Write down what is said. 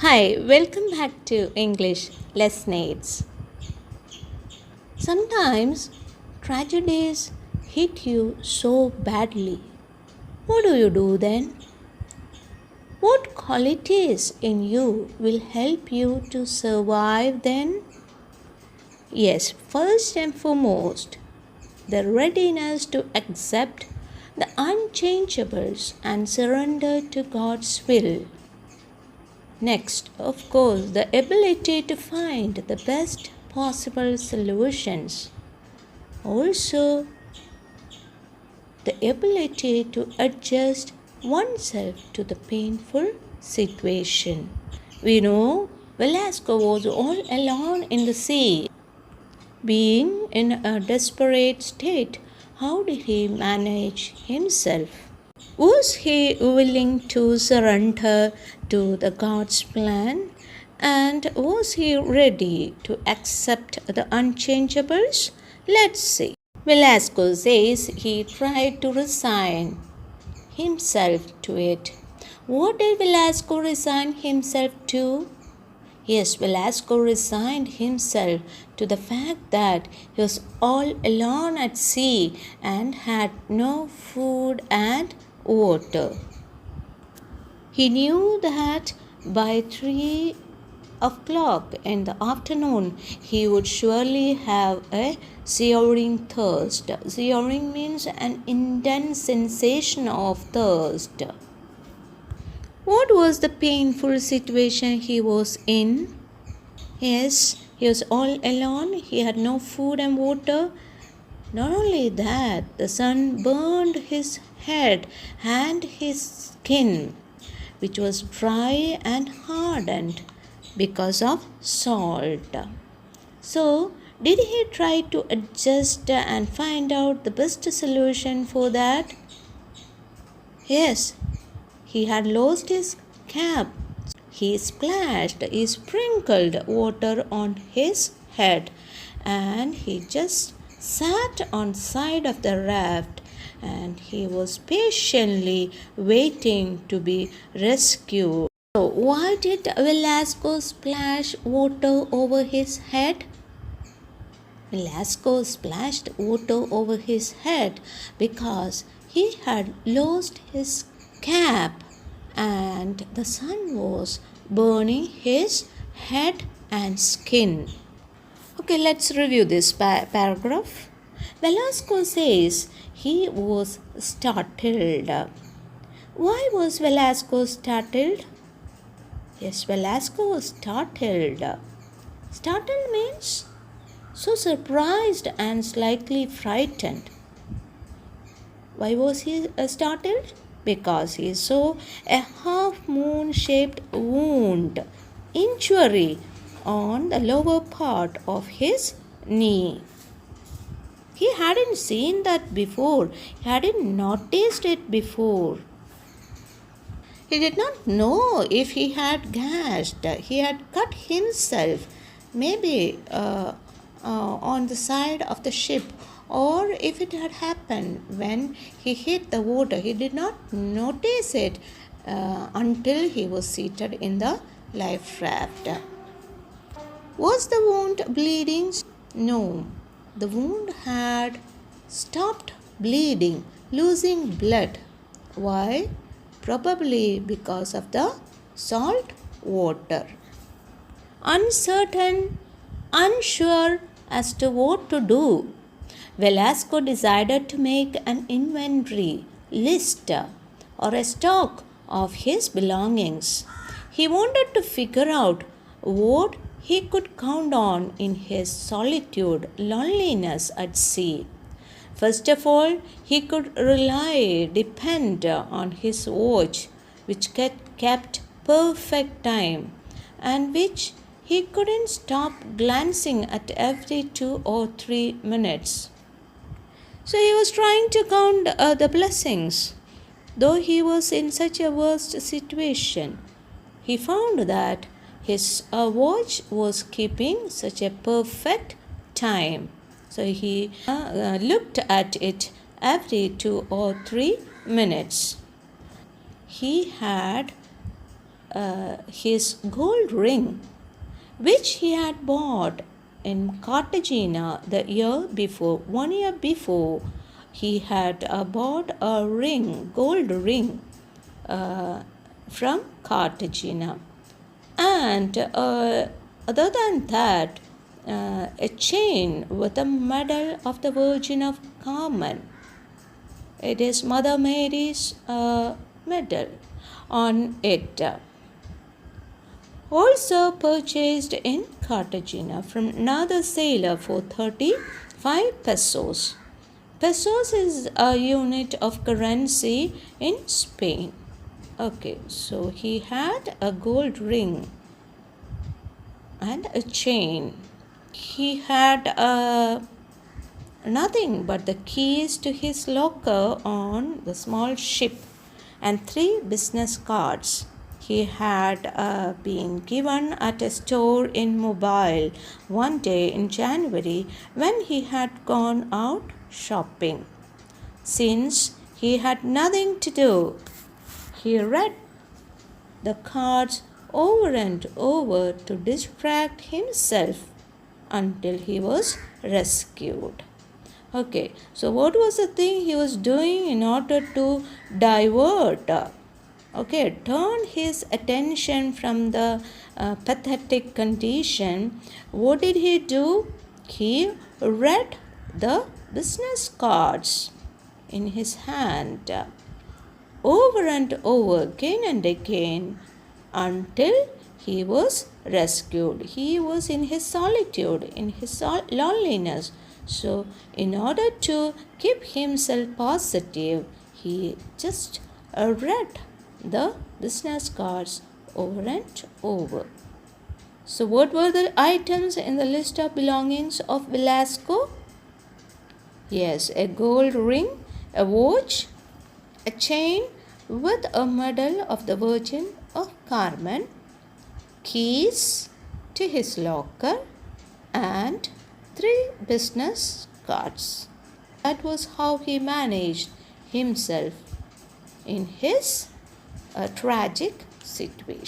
Hi, welcome back to English Lesson Aids. Sometimes tragedies hit you so badly. What do you do then? What qualities in you will help you to survive then? Yes, first and foremost, the readiness to accept the unchangeables and surrender to God's will. Next, of course, the ability to find the best possible solutions. Also, the ability to adjust oneself to the painful situation. We know Velasco was all alone in the sea. Being in a desperate state, how did he manage himself? Was he willing to surrender to the God's plan? And was he ready to accept the unchangeables? Let's see. Velasco says he tried to resign himself to it. What did Velasco resign himself to? Yes, Velasco resigned himself to the fact that he was all alone at sea and had no food and water. He knew that by 3 o'clock in the afternoon he would surely have a searing thirst. Searing means an intense sensation of thirst. What was the painful situation he was in? Yes, he was all alone. He had no food and water. Not only that, the sun burned his head and his skin, which was dry and hardened because of salt. So, did he try to adjust and find out the best solution for that? Yes, he had lost his cap. He sprinkled water on his head, and he just sat on side of the raft, and he was patiently waiting to be rescued. So why did Velasco splash water over his head? Velasco splashed water over his head because he had lost his cap and the sun was burning his head and skin. Okay, let's review this paragraph. Velasco says he was startled. Why was Velasco startled? Yes, Velasco was startled. Startled means so surprised and slightly frightened. Why was he startled? Because he saw a half moon shaped wound, injury on the lower part of his knee. He hadn't seen that before, he hadn't noticed it before. He did not know if he had gashed, he had cut himself, maybe on the side of the ship, or if it had happened when he hit the water. He did not notice it until he was seated in the life raft. Was the wound bleeding? No, the wound had stopped bleeding, losing blood. Why? Probably because of the salt water. Uncertain, unsure as to what to do, Velasco decided to make an inventory list or a stock of his belongings. He wanted to figure out what he could count on in his solitude, loneliness at sea. First of all, he could depend on his watch, which kept perfect time and which he couldn't stop glancing at every 2 or 3 minutes. So he was trying to count the blessings. Though he was in such a worst situation, he found that his watch was keeping such a perfect time. So he looked at it every 2 or 3 minutes. He had his gold ring, which he had bought in Cartagena the year before. 1 year before, he had bought a gold ring from Cartagena. And other than that, a chain with a medal of the Virgin of Carmen. It is Mother Mary's medal on it. Also purchased in Cartagena from another sailor for 35 pesos. Pesos is a unit of currency in Spain. Okay, so he had a gold ring and a chain. He had nothing but the keys to his locker on the small ship and 3 business cards. He had been given at a store in Mobile one day in January when he had gone out shopping. Since he had nothing to do, he read the cards over and over to distract himself until he was rescued. Okay, so what was the thing he was doing in order to divert? Okay, turn his attention from the pathetic condition. What did he do? He read the business cards in his hand over and over, again and again, until he was rescued. He was in his solitude, in his loneliness. So, in order to keep himself positive, he just read the business cards over and over. So, what were the items in the list of belongings of Velasco? Yes, a gold ring, a watch, a chain with a medal of the Virgin of Carmen, keys to his locker, and 3 business cards. That was how he managed himself in his tragic situation.